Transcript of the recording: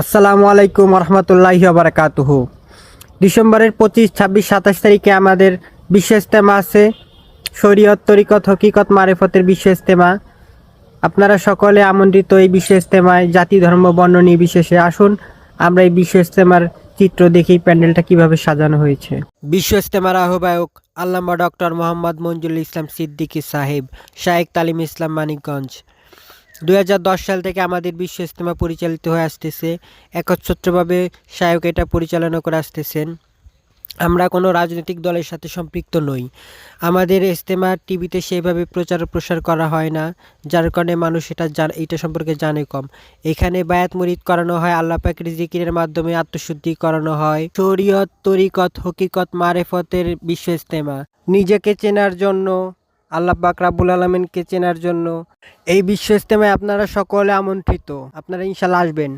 আসসালামু আলাইকুম রহমতুল্লাহি বারাকাতুহু। ডিসেম্বরের 25, 26, 27 তারিখে আমাদের বিশ্ব ইজতেমা আছে। শরীয়ত, তরিকত, হকিকত, মারেফতের বিশ্ব ইজতেমা। আপনারা সকলে আমন্ত্রিত এই বিশ্ব ইজতেমায়। জাতি, ধর্ম, বর্ণ নির্বিশেষে আসুন, আমরা এই বিশ্ব ইজতেমার চিত্র দেখি প্যান্ডেলটা কিভাবে সাজানো হয়েছে। বিশ্ব ইজতেমার আহ্বায়ক আল্লামা ডক্টর মোহাম্মদ মঞ্জুরুল ইসলাম সিদ্দিকী সাহেব, শায়েখ তালিম ইসলাম, মানিকগঞ্জ। 2010 সাল থেকে আমাদের বিশ্ব ইজতেমা পরিচালিত হয়ে আসতেছে। একচ্ছত্রভাবে শায়ক এটা পরিচালনা করে আসতেছেন। আমরা কোনো রাজনৈতিক দলের সাথে সম্পৃক্ত নই। আমাদের ইজতেমা টিভিতে সেইভাবে প্রচার প্রসার করা হয় না, যার কারণে মানুষ এটা সম্পর্কে জানে কম। এখানে বায়াত মুরিদ করানো হয়, আল্লাহ পাকের জিকিরের মাধ্যমে আত্মশুদ্ধি করানো হয়। শরীয়ত, তরিকত, হকিকত, মারেফতের বিশ্ব ইজতেমা। নিজেকে চেনার জন্য, আল্লাহ পাক রাব্বুল আলামিনকে চেনার জন্য এই বিশ্ব ইজতেমায় আপনারা সকলে আমন্ত্রিত। আপনারা ইনশাল্লাহ আসবেন।